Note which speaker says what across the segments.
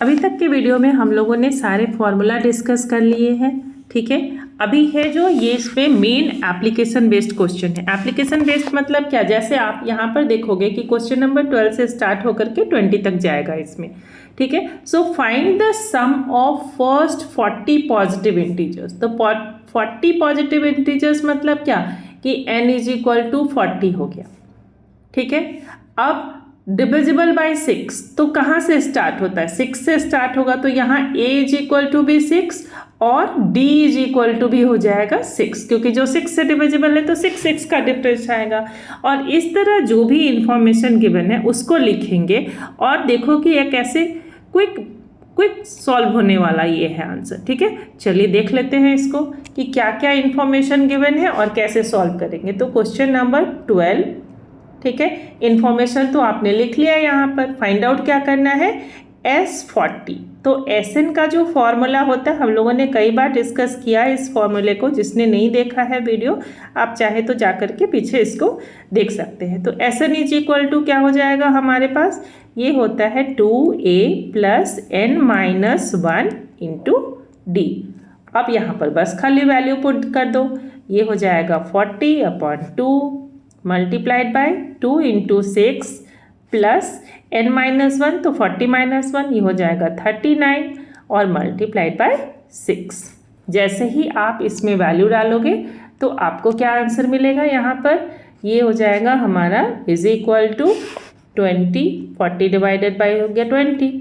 Speaker 1: अभी तक के वीडियो में हम लोगों ने सारे फॉर्मूला डिस्कस कर लिए हैं, ठीक है। अभी है जो ये इसमें मेन एप्लीकेशन बेस्ड क्वेश्चन है। एप्लीकेशन बेस्ड मतलब क्या, जैसे आप यहाँ पर देखोगे कि क्वेश्चन नंबर 12 से स्टार्ट होकर के 20 तक जाएगा इसमें, ठीक है। So find the sum of first 40 positive integers. तो 40 पॉजिटिव इंटीजर्स मतलब क्या कि n इज इक्वल टू 40 हो गया, ठीक है। अब डिविजिबल बाय 6 तो कहाँ से स्टार्ट होता है, 6 से स्टार्ट होगा, तो यहाँ a इज इक्वल टू भी 6 और d इज इक्वल टू भी हो जाएगा 6, क्योंकि जो 6 से डिविजिबल है तो 6 का डिफरेंस आएगा। और इस तरह जो भी इंफॉर्मेशन गिवन है उसको लिखेंगे और देखो कि ये कैसे क्विक सॉल्व होने वाला ये है आंसर, ठीक है। चलिए देख लेते हैं इसको कि क्या क्या इंफॉर्मेशन गिवन है और कैसे सॉल्व करेंगे। तो क्वेश्चन नंबर 12, ठीक है। इंफॉर्मेशन तो आपने लिख लिया यहाँ पर। फाइंड आउट क्या करना है, S40। तो Sn का जो फॉर्मूला होता है हम लोगों ने कई बार डिस्कस किया है इस फॉर्मूले को। जिसने नहीं देखा है वीडियो, आप चाहे तो जा कर के पीछे इसको देख सकते हैं। तो Sn इज इक्वल टू क्या हो जाएगा हमारे पास, ये होता है 2a plus n minus 1 into D. अब यहाँ पर बस खाली वैल्यू पुट कर दो, ये हो जाएगा 40/2 multiplied by 2 into 6 plus n minus 1, तो 40 माइनस 1 ये हो जाएगा 39 और मल्टीप्लाइड बाय 6। जैसे ही आप इसमें वैल्यू डालोगे तो आपको क्या आंसर मिलेगा, यहाँ पर ये हो जाएगा हमारा is equal to 20, 40 divided by हो गया 20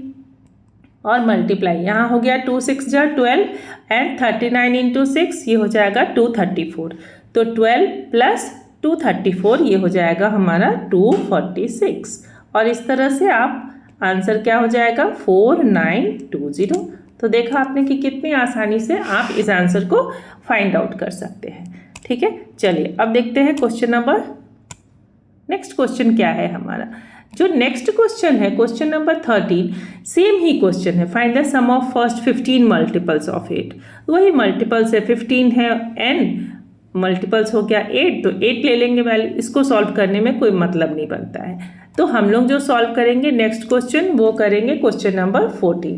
Speaker 1: और मल्टीप्लाई यहाँ हो गया 2 6 जा 12 एंड 39 इंटू 6 ये हो जाएगा 234। तो 12 प्लस 234 ये हो जाएगा हमारा 246 और इस तरह से आप आंसर क्या हो जाएगा 4920। तो देखा आपने कि कितनी आसानी से आप इस आंसर को फाइंड आउट कर सकते हैं, ठीक है। चलिए अब देखते हैं क्वेश्चन नंबर, नेक्स्ट क्वेश्चन क्या है हमारा। जो नेक्स्ट क्वेश्चन है क्वेश्चन नंबर 13, सेम ही क्वेश्चन है। Find the sum of first 15 multiples of 8। वही मल्टीपल्स है, 15 है, n मल्टीपल्स हो गया 8, तो 8 ले लेंगे वैल्यू। इसको सॉल्व करने में कोई मतलब नहीं बनता है। तो हम लोग जो सॉल्व करेंगे नेक्स्ट क्वेश्चन वो करेंगे क्वेश्चन नंबर 14।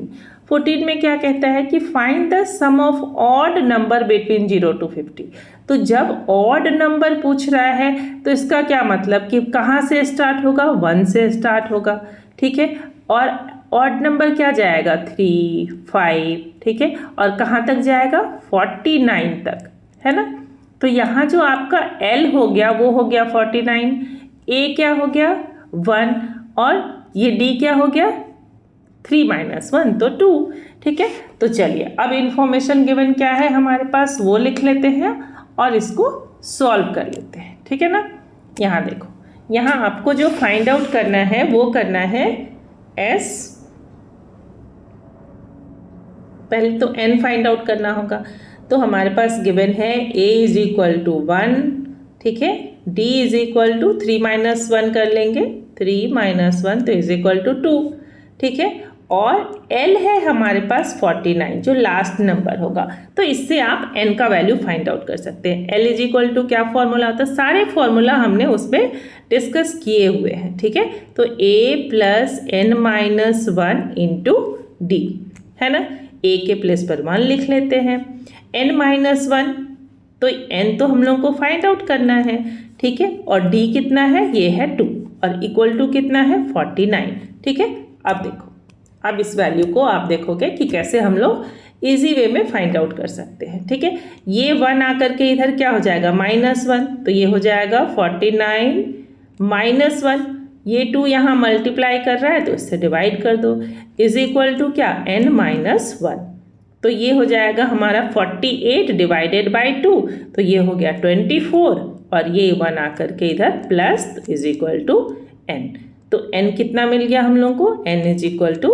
Speaker 1: 14 में क्या कहता है कि find the sum of odd number between 0 to 50। तो जब ऑड नंबर पूछ रहा है तो इसका क्या मतलब कि कहाँ से स्टार्ट होगा, 1 से स्टार्ट होगा, ठीक है। और ऑड नंबर क्या जाएगा 3 5, ठीक है, और कहाँ तक जाएगा 49 तक, है ना। तो यहाँ जो आपका L हो गया वो हो गया 49, A क्या हो गया 1 और ये D क्या हो गया 3 माइनस 1 तो 2, ठीक है। तो चलिए अब इंफॉर्मेशन गिवन क्या है हमारे पास वो लिख लेते हैं और इसको सॉल्व कर लेते हैं, ठीक है ना। यहाँ देखो, यहाँ आपको जो फाइंड आउट करना है वो करना है S, पहले तो n फाइंड आउट करना होगा। तो हमारे पास गिवन है a इज इक्वल टू 1, ठीक है, d is equal to 3 minus 1 कर लेंगे, 3 माइनस 1 तो इज इक्वल टू 2, ठीक है। और l है हमारे पास 49 जो लास्ट नंबर होगा। तो इससे आप n का वैल्यू फाइंड आउट कर सकते हैं। l इज इक्वल टू क्या फॉर्मूला होता है, सारे फॉर्मूला हमने उसमें डिस्कस किए हुए हैं, ठीक है। तो a plus n minus 1 into D, है ना। a के प्लेस पर 1 लिख लेते हैं, n माइनस 1 तो n तो हम लोग को फाइंड आउट करना है, ठीक है। और d कितना है, ये है 2 और इक्वल टू कितना है 49, ठीक है। अब देखो, अब इस वैल्यू को आप देखोगे कि कैसे हम लोग इजी वे में फाइंड आउट कर सकते हैं, ठीक है। ये 1 आकर के इधर क्या हो जाएगा -1, तो ये हो जाएगा 49 माइनस 1, ये 2 यहाँ मल्टीप्लाई कर रहा है तो इससे डिवाइड कर दो, इज इक्वल टू क्या n माइनस 1, तो ये हो जाएगा हमारा 48 डिवाइडेड बाई 2, तो ये हो गया 24 और ये 1 आकर के इधर plus is equal to n। तो n कितना मिल गया हम लोग को, n इज इक्वल टू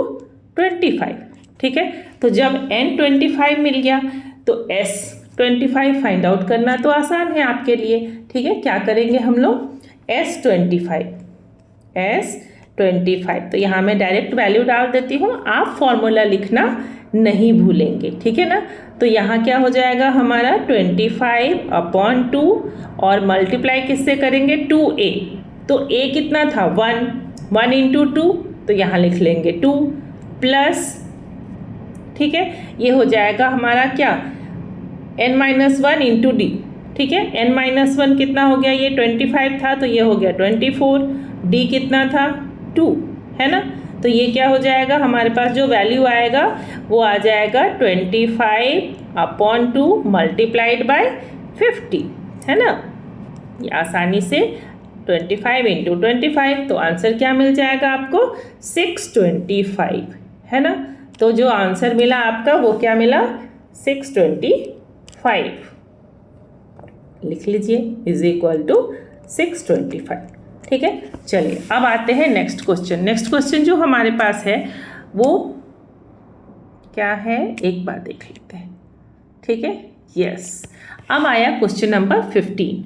Speaker 1: 25, ठीक है। तो जब n 25 मिल गया तो s 25 फाइंड आउट करना तो आसान है आपके लिए, ठीक है। क्या करेंगे हम लोग, s 25, तो यहाँ मैं डायरेक्ट वैल्यू डाल देती हूँ, आप फॉर्मूला लिखना नहीं भूलेंगे, ठीक है ना। तो यहाँ क्या हो जाएगा हमारा 25/2 और मल्टीप्लाई किससे करेंगे 2a, तो a कितना था 1 इंटू 2 तो यहाँ लिख लेंगे 2 प्लस ठीक है। ये हो जाएगा हमारा क्या, n-1 इंटू डी, ठीक है। n-1 कितना हो गया, ये 25 था तो ये हो गया 24, डी कितना था 2, है ना। तो ये क्या हो जाएगा, हमारे पास जो वैल्यू आएगा वो आ जाएगा 25/2 मल्टीप्लाइड बाय 50, है ना। ये आसानी से 25 इंटू 25, तो आंसर क्या मिल जाएगा आपको 625, है ना। तो जो आंसर मिला आपका वो क्या मिला 625, लिख लीजिए इज इक्वल टू 625, ठीक है। चलिए अब आते हैं नेक्स्ट क्वेश्चन। नेक्स्ट क्वेश्चन जो हमारे पास है वो क्या है, एक बार देख लेते हैं, ठीक है। यस, अब आया क्वेश्चन नंबर 15।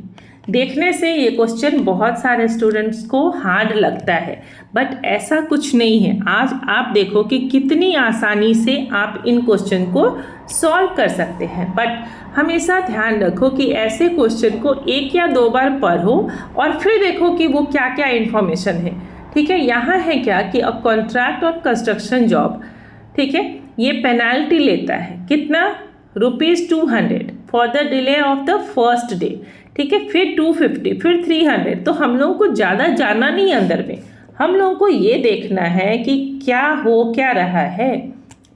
Speaker 1: देखने से ये क्वेश्चन बहुत सारे स्टूडेंट्स को हार्ड लगता है, बट ऐसा कुछ नहीं है। आज आप देखो कि कितनी आसानी से आप इन क्वेश्चन को सॉल्व कर सकते हैं। बट हमेशा ध्यान रखो कि ऐसे क्वेश्चन को 1 या 2 बार पढ़ो और फिर देखो कि वो क्या क्या इन्फॉर्मेशन है, ठीक है। यहाँ है क्या कि a contract on construction job, ठीक है, ये पेनाल्टी लेता है कितना, ₹200 for the delay of the first day, ठीक है। फिर 250, फिर 300। तो हम लोगों को ज़्यादा जाना नहीं अंदर में, हम लोगों को ये देखना है कि क्या हो क्या रहा है।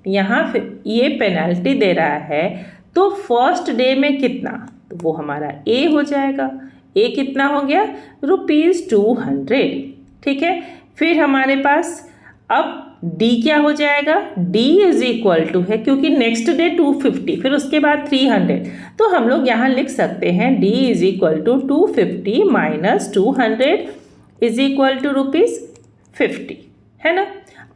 Speaker 1: यहाँ फिर ये पेनल्टी दे रहा है तो फर्स्ट डे में कितना, तो वो हमारा ए हो जाएगा। ए कितना हो गया ₹200, ठीक है। फिर हमारे पास अब डी क्या हो जाएगा, डी इज इक्वल टू है क्योंकि नेक्स्ट डे 250, फिर उसके बाद 300, तो हम लोग यहाँ लिख सकते हैं D is equal to 250 minus 200 is equal to ₹50, है ना।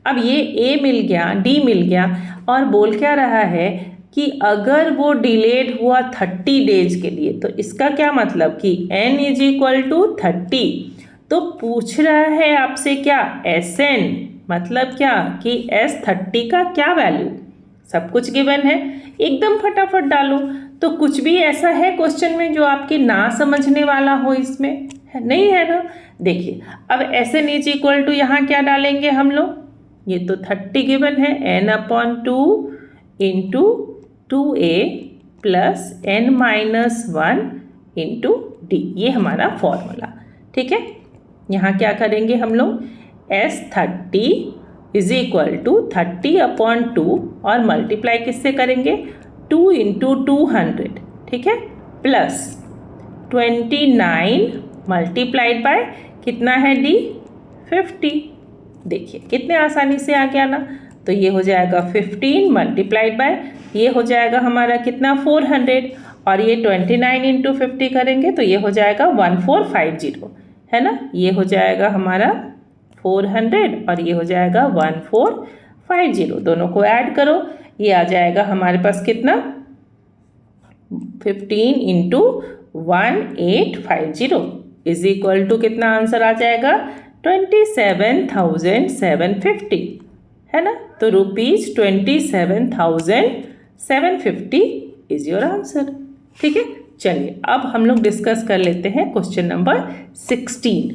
Speaker 1: अब ये ए मिल गया, डी मिल गया, और बोल क्या रहा है कि अगर वो डिलेड हुआ 30 डेज के लिए, तो इसका क्या मतलब कि n इज इक्वल टू 30, तो पूछ रहा है आपसे क्या Sn, मतलब क्या कि S30 का क्या वैल्यू, सब कुछ गिवन है, एकदम फटाफट डालो। तो कुछ भी ऐसा है क्वेश्चन में जो आपके ना समझने वाला हो इसमें है, नहीं है ना। देखिए अब Sn इज इक्वल टू यहाँ क्या डालेंगे हम लोग, ये तो 30 गिवन है, n/2 into 2a plus n-1 into D, ये हमारा फॉर्मूला, ठीक है। यहाँ क्या करेंगे हम लोग, S30 इज इक्वल टू 30/2 और मल्टीप्लाई किससे करेंगे 2 इंटू 200, ठीक है, प्लस 29 मल्टीप्लाइड बाय कितना है डी 50। देखिए कितने आसानी से आ गया ना। तो ये हो जाएगा 15 मल्टीप्लाइड बाय, ये हो जाएगा हमारा कितना 400, और ये 29 इंटू 50 करेंगे तो ये हो जाएगा 1450, है ना। ये हो जाएगा हमारा 400 और ये हो जाएगा 1450, दोनों को ऐड करो, ये आ जाएगा हमारे पास कितना 15 इंटू 1850 इज इक्वल टू कितना आंसर आ जाएगा 27,750, है ना। तो ₹27,750 इज योर आंसर, ठीक है। चलिए अब हम लोग डिस्कस कर लेते हैं क्वेश्चन नंबर 16।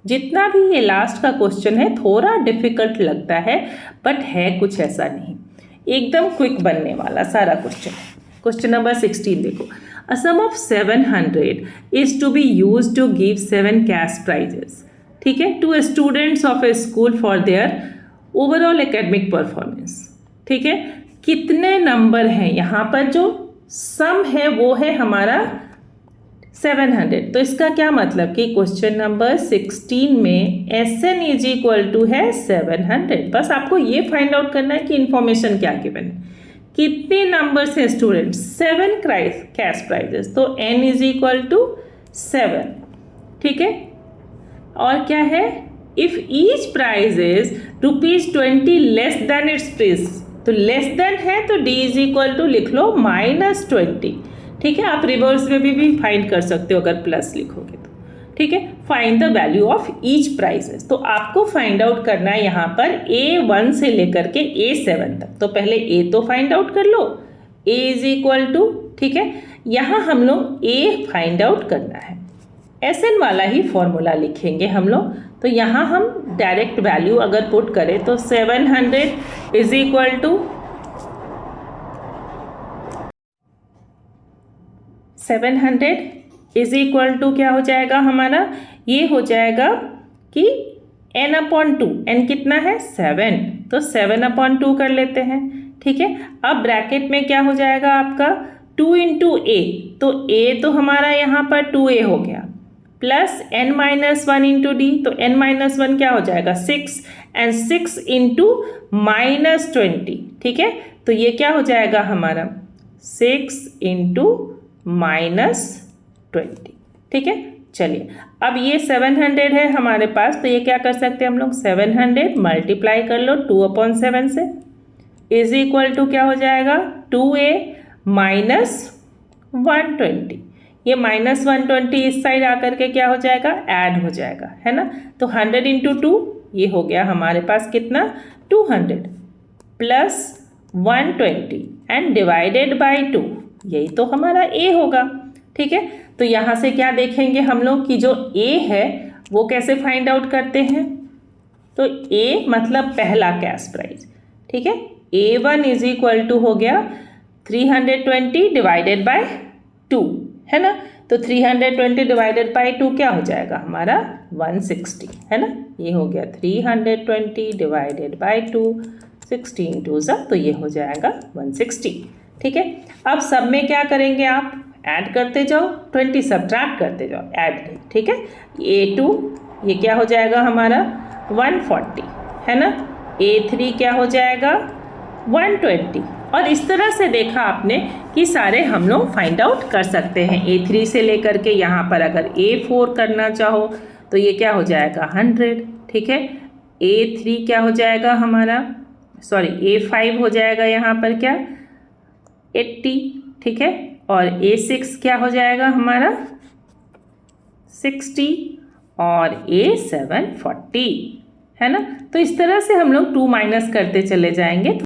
Speaker 1: जितना भी ये लास्ट का क्वेश्चन है थोड़ा डिफिकल्ट लगता है, बट है कुछ ऐसा नहीं, एकदम क्विक बनने वाला सारा क्वेश्चन। क्वेश्चन नंबर 16 देखो, a sum of 700 is to be use to give 7 cash prizes, ठीक है, to students of a school for their overall academic performance, ठीक है। कितने नंबर हैं यहाँ पर, जो सम है वो है हमारा 700, तो इसका क्या मतलब कि क्वेश्चन नंबर 16 में Sn इज इक्वल टू है 700। बस आपको ये फाइंड आउट करना है कि इंफॉर्मेशन क्या गिवन है, कितने नंबर से स्टूडेंट्स, 7 कैश प्राइजेस, तो n इज इक्वल टू 7, ठीक है। और क्या है, if each prize is ₹20 less than its price, तो लेस देन है तो d इज इक्वल टू लिख लो -20, ठीक है। आप रिवर्स में भी फाइंड कर सकते हो अगर प्लस लिखोगे तो, ठीक है। Find the value of each prizes, तो आपको फाइंड आउट करना है यहाँ पर A1 से लेकर के A7 तक। तो पहले A तो फाइंड आउट कर लो, A इज इक्वल टू, ठीक है, यहाँ हम लोग A फाइंड आउट करना है, Sn वाला ही फॉर्मूला लिखेंगे हम लोग। तो यहाँ हम डायरेक्ट वैल्यू अगर पुट करें तो 700 is equal to 700 is equal to क्या हो जाएगा हमारा, ये हो जाएगा कि n/2, n कितना है 7, तो 7/2 कर लेते हैं, ठीक है। अब ब्रैकेट में क्या हो जाएगा आपका 2 × a, तो a तो हमारा यहाँ पर 2a हो गया, प्लस n - 1 × d, तो n - 1 क्या हो जाएगा 6, एंड 6 × -20, ठीक है। तो ये क्या हो जाएगा हमारा 6 × -20, ठीक है। चलिए अब ये 700 है हमारे पास, तो ये क्या कर सकते हैं हम लोग 700 मल्टीप्लाई कर लो 2/7 से, इज इक्वल टू क्या हो जाएगा 2a - 120, ये -120 इस साइड आकर के क्या हो जाएगा ऐड हो जाएगा, है ना। तो 100 × 2 ये हो गया हमारे पास कितना 200 प्लस 120 एंड डिवाइडेड बाय 2, यही तो हमारा a होगा, ठीक है। तो यहाँ से क्या देखेंगे हम लोग कि जो a है वो कैसे फाइंड आउट करते हैं, तो a मतलब पहला कैश प्राइस, ठीक है। A1 इज इक्वल टू हो गया 320 डिवाइडेड बाय 2, है ना। तो 320 डिवाइडेड बाय 2 क्या हो जाएगा हमारा 160, है ना। ये हो गया 320 डिवाइडेड बाय 2, 16 2 तो ये हो जाएगा 160, ठीक है। अब सब में क्या करेंगे आप ऐड करते जाओ, 20 सब्ट्रैक्ट करते जाओ, ऐड नहीं, ठीक है। A2 ये क्या हो जाएगा हमारा 140, है ना। A3 क्या हो जाएगा 120, और इस तरह से देखा आपने कि सारे हम लोग फाइंड आउट कर सकते हैं। A3 से लेकर के यहाँ पर अगर A4 करना चाहो तो ये क्या हो जाएगा 100, ठीक है। A3 क्या हो जाएगा हमारा, सॉरी A5 हो जाएगा यहाँ पर क्या 80, ठीक है। और A6 क्या हो जाएगा हमारा 60 और A7 40, है ना। तो इस तरह से हम लोग 2 माइनस करते चले जाएंगे।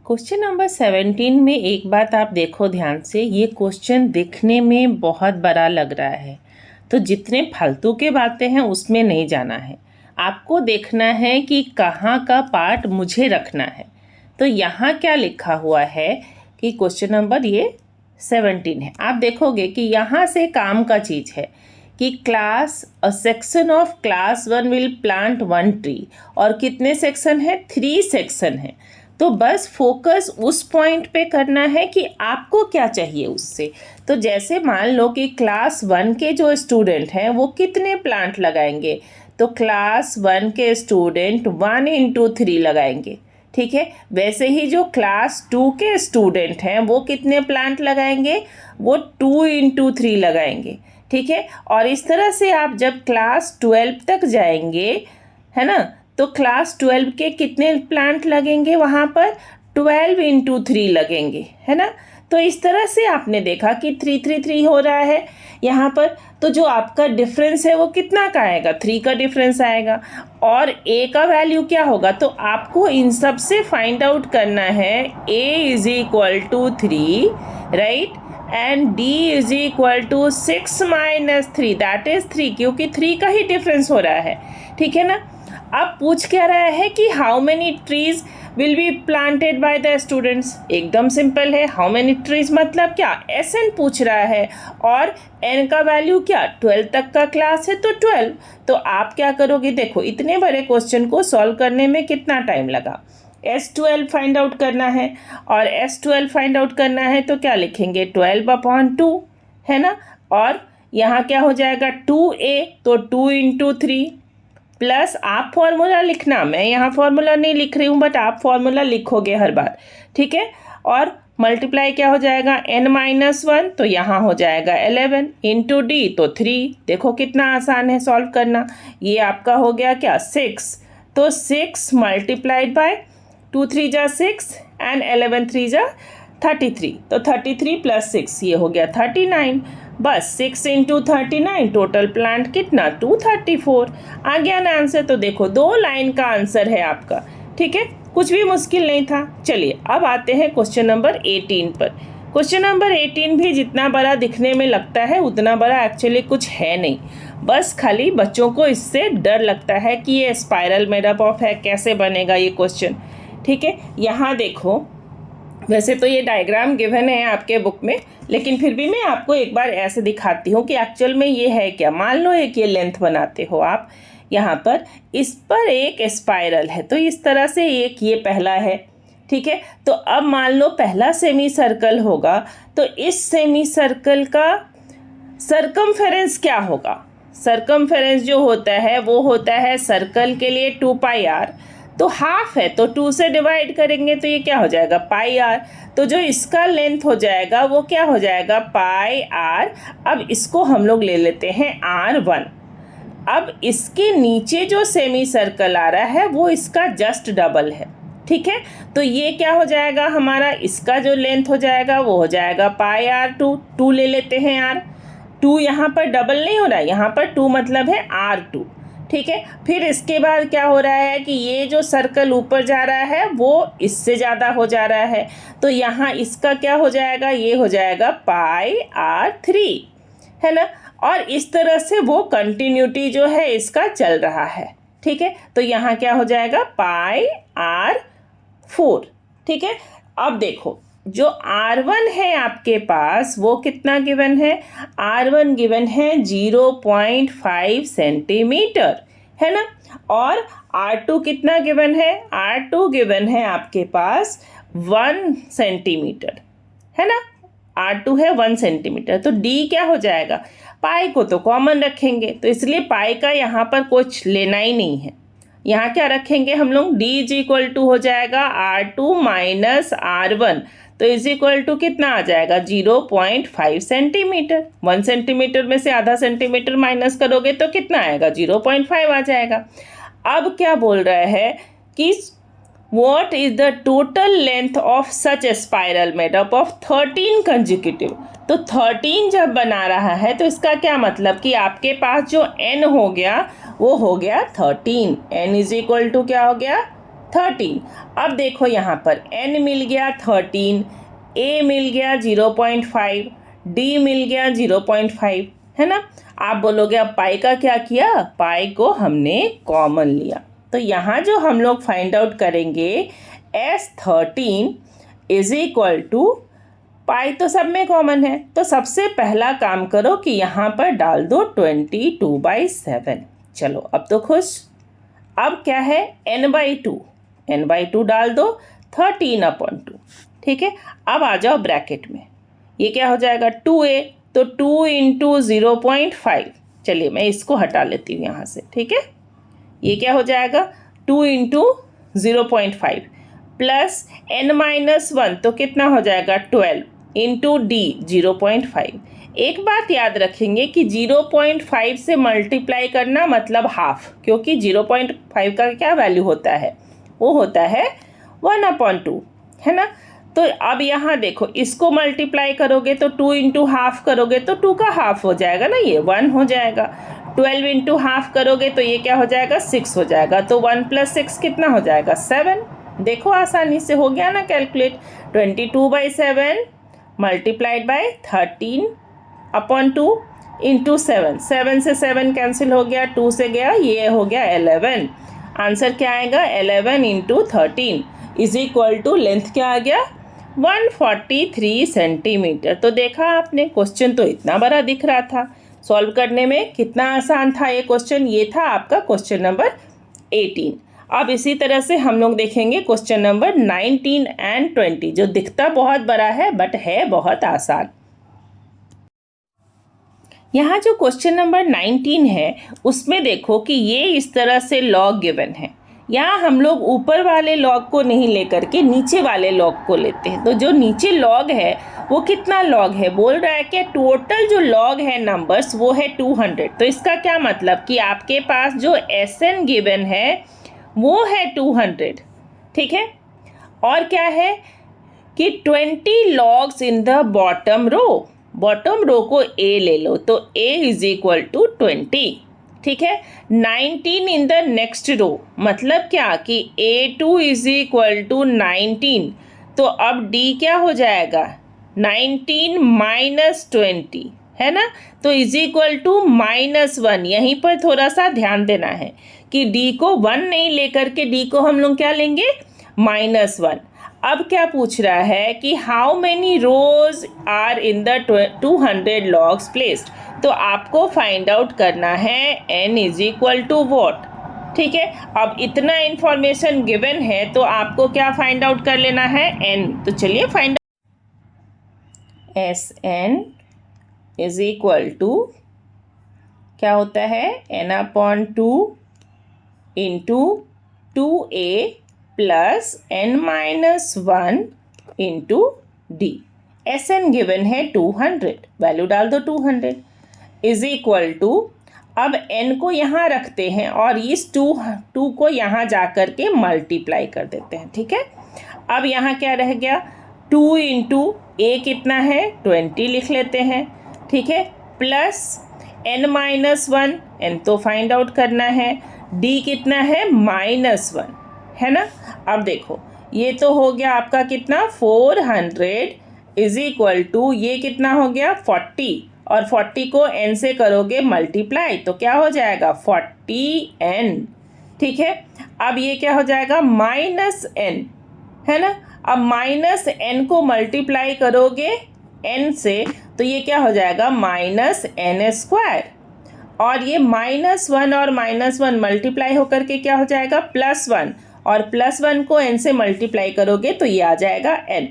Speaker 1: क्वेश्चन नंबर 17 में एक बात आप देखो ध्यान से, ये क्वेश्चन दिखने में बहुत बड़ा लग रहा है, तो जितने फालतू के बातें हैं उसमें नहीं जाना है, आपको देखना है कि कहाँ का पार्ट मुझे रखना है। तो यहाँ क्या लिखा हुआ है कि क्वेश्चन नंबर ये 17 है, आप देखोगे कि यहाँ से काम का चीज़ है कि a section of class 1 will plant 1 tree, और कितने सेक्शन है 3 सेक्शन है। तो बस फोकस उस पॉइंट पे करना है कि आपको क्या चाहिए उससे। तो जैसे मान लो कि क्लास 1 के जो स्टूडेंट हैं वो कितने प्लांट लगाएंगे, तो क्लास 1 के स्टूडेंट 1 × 3 लगाएंगे, ठीक है। वैसे ही जो क्लास 2 के स्टूडेंट हैं वो कितने प्लांट लगाएंगे, वो 2 × 3 लगाएंगे, ठीक है। और इस तरह से आप जब क्लास 12 तक जाएंगे, है ना, तो क्लास 12 के कितने प्लांट लगेंगे वहाँ पर 12 × 3 लगेंगे, है ना। तो इस तरह से आपने देखा कि 3 3 3 हो रहा है यहाँ पर, तो जो आपका डिफरेंस है वो कितना का आएगा 3 का डिफरेंस आएगा, और a का वैल्यू क्या होगा, तो आपको इन सब से फाइंड आउट करना है a is equal to 3, right, and d is equal to 6 - 3, that is 3, क्योंकि 3 का ही डिफरेंस हो रहा है, ठीक है ना। अब पूछ क्या रहा है कि how many trees will be planted by the students, एकदम सिंपल है, हाउ मेनी ट्रीज मतलब क्या SN पूछ रहा है, और n का वैल्यू क्या 12 तक का क्लास है तो 12। तो आप क्या करोगे, देखो इतने बड़े क्वेश्चन को सॉल्व करने में कितना टाइम लगा, S12 फाइंड आउट करना है, और S12 फाइंड आउट करना है तो क्या लिखेंगे 12/2, है ना। और यहाँ क्या हो जाएगा 2a, तो 2 × 3 प्लस आप फॉर्मूला लिखना, मैं यहाँ फॉर्मूला नहीं लिख रही हूँ बट आप फॉर्मूला लिखोगे हर बार, ठीक है। और मल्टीप्लाई क्या हो जाएगा n - 1, तो यहाँ हो जाएगा 11 × d, तो 3, देखो कितना आसान है सॉल्व करना। ये आपका हो गया क्या 6, तो 6 मल्टीप्लाइड बाय 2 3 × 6 एंड 11 3 × 33, तो 33 + 6 ये हो गया 39, बस 6 × 39 टोटल प्लांट कितना 234 आ गया ना आंसर। तो देखो 2 लाइन का आंसर है आपका, ठीक है, कुछ भी मुश्किल नहीं था। चलिए अब आते हैं क्वेश्चन नंबर 18 पर। क्वेश्चन नंबर 18 भी जितना बड़ा दिखने में लगता है उतना बड़ा एक्चुअली कुछ है नहीं, बस खाली बच्चों को इससे डर लगता है कि ये स्पाइरल मेड अप ऑफ है, कैसे बनेगा ये क्वेश्चन, ठीक है। यहाँ देखो वैसे तो ये डायग्राम गिवन है आपके बुक में, लेकिन फिर भी मैं आपको एक बार ऐसे दिखाती हूँ कि एक्चुअल में ये है क्या। मान लो एक ये लेंथ बनाते हो आप, यहाँ पर इस पर एक स्पाइरल है, तो इस तरह से एक ये पहला है, ठीक है। तो अब मान लो पहला सेमी सर्कल होगा, तो इस सेमी सर्कल का सरकमफेरेंस क्या होगा। सरकमफेरेंस जो होता है वो होता है सर्कल के लिए 2πr, तो हाफ है तो 2 से डिवाइड करेंगे तो ये क्या हो जाएगा πr। तो जो इसका लेंथ हो जाएगा वो क्या हो जाएगा πr। अब इसको हम लोग ले लेते हैं r1। अब इसके नीचे जो सेमी सर्कल आ रहा है वो इसका जस्ट डबल है, ठीक है। तो ये क्या हो जाएगा हमारा, इसका जो लेंथ हो जाएगा वो हो जाएगा πr2। 2 ले लेते हैं r, 2 यहाँ पर डबल नहीं हो रहा है, यहाँ पर 2 मतलब है r2, ठीक है। फिर इसके बाद क्या हो रहा है कि ये जो सर्कल ऊपर जा रहा है वो इससे ज़्यादा हो जा रहा है, तो यहाँ इसका क्या हो जाएगा, ये हो जाएगा πr3, है ना। और इस तरह से वो कंटिन्यूटी जो है इसका चल रहा है, ठीक है। तो यहाँ क्या हो जाएगा πr4, ठीक है। अब देखो जो R1 है आपके पास वो कितना गिवन है, R1 गिवन है 0.5 सेंटीमीटर, है ना। और R2 कितना गिवन है, R2 गिवन है आपके पास 1 सेंटीमीटर, है ना। R2 है 1 सेंटीमीटर, तो D क्या हो जाएगा, पाई को तो कॉमन रखेंगे, तो इसलिए पाई का यहाँ पर कुछ लेना ही नहीं है। यहाँ क्या रखेंगे हम लोग, D इज इक्वल टू हो जाएगा R2 माइनस R1, तो इज इक्वल टू कितना आ जाएगा 0.5 सेंटीमीटर। 1 सेंटीमीटर में से आधा सेंटीमीटर माइनस करोगे तो कितना आएगा 0.5 आ जाएगा। अब क्या बोल रहा है कि What is the total length of such a spiral made up of 13 consecutive। तो 13 जब बना रहा है तो इसका क्या मतलब कि आपके पास जो n हो गया वो हो गया 13। n इज इक्वल टू क्या हो गया 13। अब देखो यहाँ पर n मिल गया 13, a मिल गया 0.5, d मिल गया 0.5, है ना। आप बोलोगे अब पाई का क्या किया, पाई को हमने कॉमन लिया। तो यहाँ जो हम लोग फाइंड आउट करेंगे S13 इज इक्वल टू पाई, तो सब में कॉमन है, तो सबसे पहला काम करो कि यहाँ पर डाल दो 22/7। चलो अब तो खुश। अब क्या है n/2 डाल दो 13/2, ठीक है। अब आ जाओ ब्रैकेट में, ये क्या हो जाएगा 2a, तो 2 इंटू 0.5, चलिए मैं इसको हटा लेती हूँ यहाँ से, ठीक है। ये क्या हो जाएगा 2 इंटू 0.5 प्लस n-1, तो कितना हो जाएगा 12 इंटू d 0.5। एक बात याद रखेंगे कि 0.5 से मल्टीप्लाई करना मतलब हाफ, क्योंकि 0.5 का क्या वैल्यू होता है, वो होता है 1/2, है ना। तो अब यहाँ देखो इसको मल्टीप्लाई करोगे तो 2 इंटू हाफ करोगे तो 2 का हाफ हो जाएगा ना, ये 1 हो जाएगा। 12 इंटू हाफ करोगे तो ये क्या हो जाएगा 6 हो जाएगा, तो 1 + 6 कितना हो जाएगा 7। देखो आसानी से हो गया ना कैलकुलेट। 22/7 मल्टीप्लाइड बाय 13/2 इंटू 7, 7 से 7 कैंसिल हो गया, 2 से गया, ये हो गया 11। आंसर क्या आएगा 11 into 13 is equal to length क्या आ गया 143 सेंटीमीटर। तो देखा आपने, क्वेश्चन तो इतना बड़ा दिख रहा था, सॉल्व करने में कितना आसान था ये क्वेश्चन। ये था आपका क्वेश्चन नंबर 18। अब इसी तरह से हम लोग देखेंगे क्वेश्चन नंबर 19 एंड 20, जो दिखता बहुत बड़ा है बट है बहुत आसान। यहाँ जो क्वेश्चन नंबर 19 है उसमें देखो कि ये इस तरह से लॉग गिवन है। यहाँ हम लोग ऊपर वाले लॉग को नहीं लेकर के नीचे वाले लॉग को लेते हैं। तो जो नीचे लॉग है वो कितना लॉग है, बोल रहा है कि टोटल जो लॉग है नंबर्स वो है 200। तो इसका क्या मतलब कि आपके पास जो SN गिवन है वो है 200, ठीक है। और क्या है कि 20 logs in the bottom row, bottom row को A ले लो तो A इज इक्वल टू 20, ठीक है। 19 इन द नेक्स्ट रो, मतलब क्या कि A2 इज इक्वल टू 19, तो अब D क्या हो जाएगा 19 माइनस 20, है ना। तो इज इक्वल टू -1। यहीं पर थोड़ा सा ध्यान देना है कि D को 1 नहीं लेकर के D को हम लोग क्या लेंगे -1। अब क्या पूछ रहा है कि how many rows are in the 200 logs placed. तो आपको फाइंड आउट करना है n is equal to what. ठीक है, अब इतना इंफॉर्मेशन गिवन है तो आपको क्या फाइंड आउट कर लेना है, n। तो चलिए find S N is equal to क्या होता है, n/2 into 2a plus n-1 into D. S N given है 200, वैल्यू डाल दो 200 इज इक्वल टू, अब n को यहाँ रखते हैं और इस 2 को यहाँ जा कर के मल्टीप्लाई कर देते हैं। ठीक है, अब यहाँ क्या रह गया, 2 इंटू a कितना है 20 लिख लेते हैं। ठीक है, प्लस n-1, n तो फाइंड आउट करना है, d कितना है -1 है ना। अब देखो ये तो हो गया आपका कितना 400 इज इक्वल टू ये कितना हो गया 40, और 40 को n से करोगे मल्टीप्लाई तो क्या हो जाएगा 40n। ठीक है, अब ये क्या हो जाएगा -n है ना। अब -n को मल्टीप्लाई करोगे n से तो ये क्या हो जाएगा -n², और ये -1 और -1 मल्टीप्लाई होकर के क्या हो जाएगा +1, और +1 को n से मल्टीप्लाई करोगे तो ये आ जाएगा n।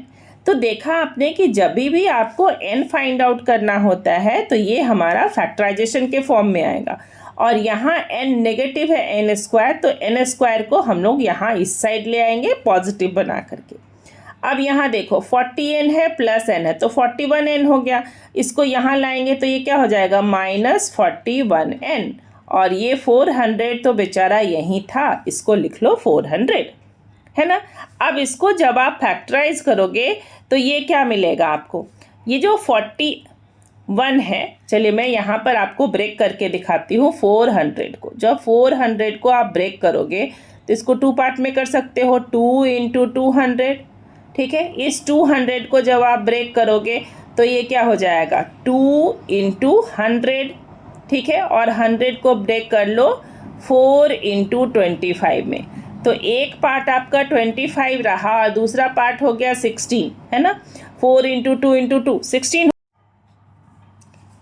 Speaker 1: तो देखा आपने कि जब भी आपको n फाइंड आउट करना होता है तो ये हमारा फैक्टराइजेशन के फॉर्म में आएगा, और यहाँ n नेगेटिव है n², तो n² को हम लोग यहाँ इस साइड ले आएंगे पॉजिटिव बना करके। अब यहाँ देखो 40n है प्लस n है तो 41n हो गया, इसको यहाँ लाएंगे तो ये क्या हो जाएगा -41n, और ये 400 तो बेचारा यहीं था, इसको लिख लो 400 है ना। अब इसको जब आप फैक्टराइज करोगे तो ये क्या मिलेगा आपको, ये जो 41 है, चलिए मैं यहाँ पर आपको ब्रेक करके दिखाती हूँ 400 को। जब 400 को आप ब्रेक करोगे तो इसको 2 पार्ट में कर सकते हो, 2 इंटू 200। ठीक है, इस 200 को जब आप ब्रेक करोगे तो ये क्या हो जाएगा 2 इंटू 100। ठीक है, और 100 को ब्रेक कर लो 4 इंटू 25 में, तो एक पार्ट आपका 25 रहा और दूसरा पार्ट हो गया 16 है ना। 4 इंटू 2 इंटू 2 16।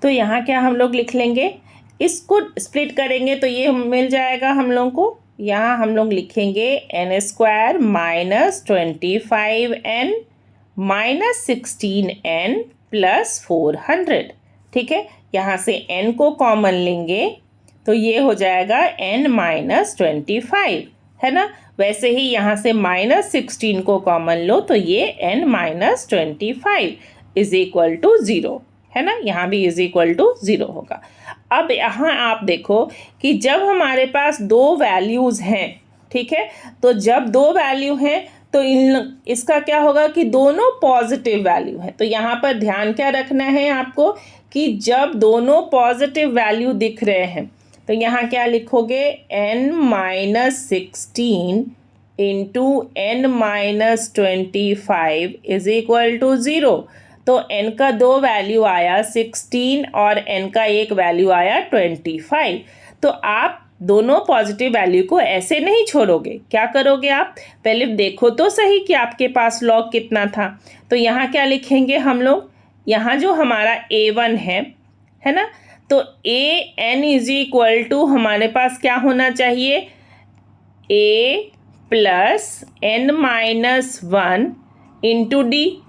Speaker 1: तो यहाँ क्या हम लोग लिख लेंगे, इसको स्प्लिट करेंगे तो ये मिल जाएगा हम लोग को, यहाँ हम लोग लिखेंगे n² -25n -16n प्लस 400। ठीक है, यहाँ से n को कॉमन लेंगे तो ये हो जाएगा n-25 है ना। वैसे ही यहाँ से -16 को कॉमन लो तो ये n-25 इज इक्वल टू 0 है ना, यहाँ भी इज इक्वल टू 0 होगा। अब यहाँ आप देखो कि जब हमारे पास 2 वैल्यूज़ हैं, ठीक है, तो जब 2 वैल्यू हैं तो इसका क्या होगा कि दोनों पॉजिटिव वैल्यू है। तो यहाँ पर ध्यान क्या रखना है आपको कि जब दोनों पॉजिटिव वैल्यू दिख रहे हैं तो यहाँ क्या लिखोगे n-16 into n-25 is equal to 0। तो n का 2 वैल्यू आया 16 और n का एक वैल्यू आया 25। तो आप दोनों पॉजिटिव वैल्यू को ऐसे नहीं छोड़ोगे, क्या करोगे आप पहले देखो तो सही कि आपके पास लॉग कितना था। तो यहाँ क्या लिखेंगे हम लोग, यहाँ जो हमारा a1 है ना, तो an इज इक्वल टू हमारे पास क्या होना चाहिए a plus n-1 into D,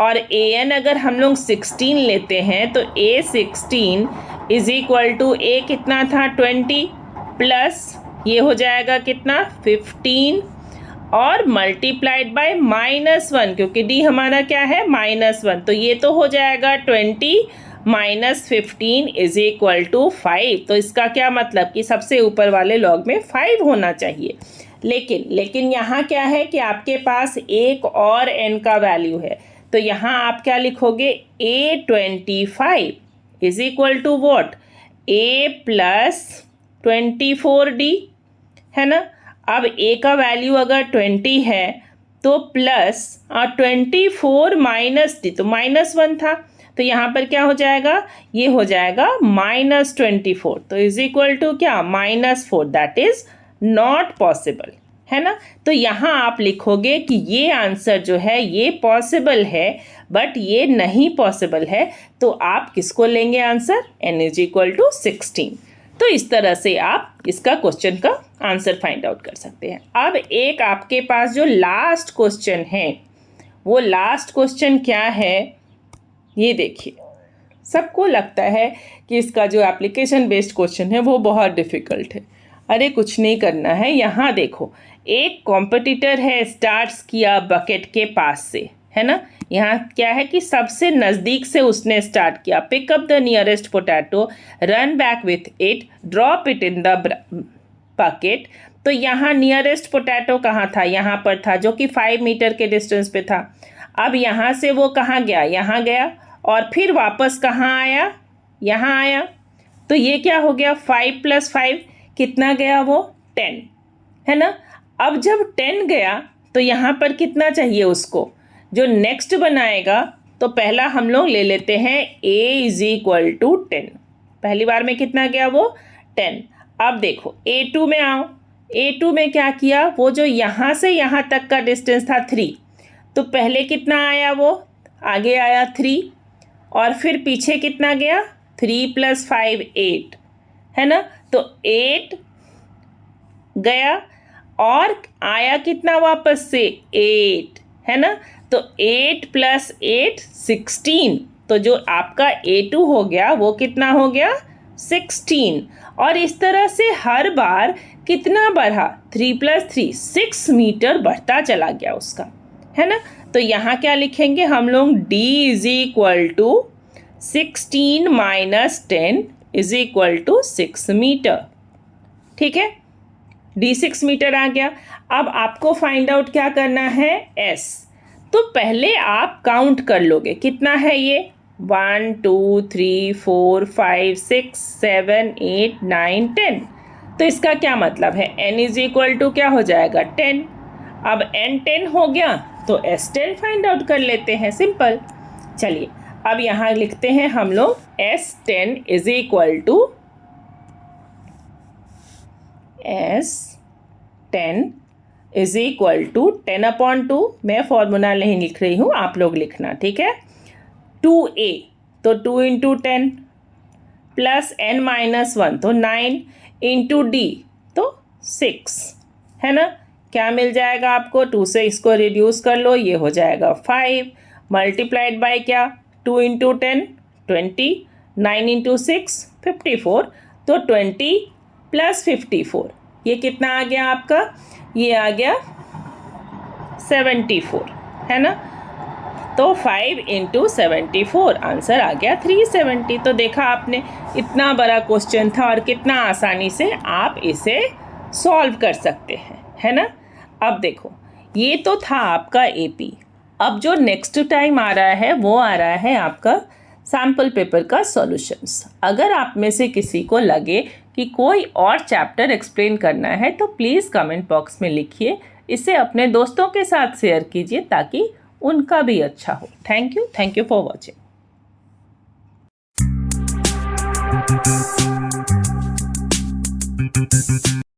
Speaker 1: और an अगर हम लोग 16 लेते हैं तो a16 is equal to a कितना था 20 प्लस ये हो जाएगा कितना 15 और मल्टीप्लाइड बाय -1, क्योंकि d हमारा क्या है -1, तो ये तो हो जाएगा 20 -15 इज इक्वल टू 5। तो इसका क्या मतलब कि सबसे ऊपर वाले लॉग में 5 होना चाहिए। लेकिन यहाँ क्या है कि आपके पास एक और n का वैल्यू है, तो यहाँ आप क्या लिखोगे a25 is equal to what a plus 24d है ना। अब a का वैल्यू अगर 20 है तो प्लस 24 माइनस डी, तो -1 था, तो यहाँ पर क्या हो जाएगा, ये हो जाएगा -24, तो इज इक्वल टू क्या -4, दैट इज नॉट पॉसिबल है ना। तो यहाँ आप लिखोगे कि ये आंसर जो है ये पॉसिबल है बट ये नहीं पॉसिबल है, तो आप किसको लेंगे answer, n is equal to 16। तो इस तरह से आप इसका क्वेश्चन का आंसर फाइंड आउट कर सकते हैं। अब एक आपके पास जो लास्ट क्वेश्चन है, वो लास्ट क्वेश्चन क्या है ये देखिए। सबको लगता है कि इसका जो एप्लीकेशन बेस्ड क्वेश्चन है वो बहुत डिफ़िकल्ट है। अरे कुछ नहीं करना है, यहाँ देखो एक कॉम्पिटिटर है, स्टार्ट्स किया बकेट के पास से, है ना। यहाँ क्या है कि सबसे नज़दीक से उसने स्टार्ट किया, pick up the nearest potato, run back with it, drop it in the bucket. तो यहाँ नियरेस्ट पोटैटो कहाँ था, यहाँ पर था, जो कि 5 मीटर के डिस्टेंस पे था। अब यहाँ से वो कहाँ गया, यहाँ गया, और फिर वापस कहाँ आया, यहाँ आया। तो ये क्या हो गया, 5 + 5 कितना गया, वो 10, है ना। अब जब 10 गया तो यहाँ पर कितना चाहिए उसको, जो नेक्स्ट बनाएगा। तो पहला हम लोग ले लेते हैं a इज इक्वल टू 10। पहली बार में कितना गया, वो 10। अब देखो a2 में आओ, a2 में क्या किया, वो जो यहाँ से यहाँ तक का डिस्टेंस था 3, तो पहले कितना आया, वो आगे आया 3, और फिर पीछे कितना गया, 3 + 5 8, है ना। तो 8 गया और आया कितना वापस से 8, है ना। तो 8 + 8 16। तो जो आपका A2 हो गया वो कितना हो गया, 16। और इस तरह से हर बार कितना बढ़ा, 3 + 3 6 मीटर बढ़ता चला गया उसका, है ना। तो यहाँ क्या लिखेंगे हम लोग, D is equal to 16 - 10 is equal to 6 metre. ठीक है, D 6 मीटर आ गया। अब आपको फाइंड आउट क्या करना है, S। तो पहले आप काउंट कर लोगे कितना है ये, 1 2 3 4 5 6 7 8 9 10। तो इसका क्या मतलब है, n इज इक्वल टू क्या हो जाएगा, 10। अब n 10 हो गया तो S 10 फाइंड आउट कर लेते हैं, सिंपल। चलिए अब यहाँ लिखते हैं हम लोग S 10 is equal to S 10 is equal to 10/2। मैं फॉर्मूला नहीं लिख रही हूँ, आप लोग लिखना, ठीक है। 2a तो 2 × 10 प्लस n - 1 तो 9 इंटू d तो 6, है ना। क्या मिल जाएगा आपको, 2 से इसको रिड्यूस कर लो, ये हो जाएगा 5 मल्टीप्लाइड बाय क्या, 2 × 10 20, 9 × 6 54। तो 20 + 54 ये कितना आ गया आपका, ये आ गया 74, है ना। तो 5 × 74 आंसर आ गया 370। तो देखा आपने, इतना बड़ा क्वेश्चन था और कितना आसानी से आप इसे सॉल्व कर सकते हैं, है ना। अब देखो ये तो था आपका AP। अब जो नेक्स्ट टाइम आ रहा है वो आ रहा है आपका सैम्पल पेपर का सॉल्यूशंस। अगर आप में से किसी को लगे कि कोई और चैप्टर एक्सप्लेन करना है तो प्लीज़ कमेंट बॉक्स में लिखिए, इसे अपने दोस्तों के साथ शेयर कीजिए ताकि उनका भी अच्छा हो। Thank you for watching.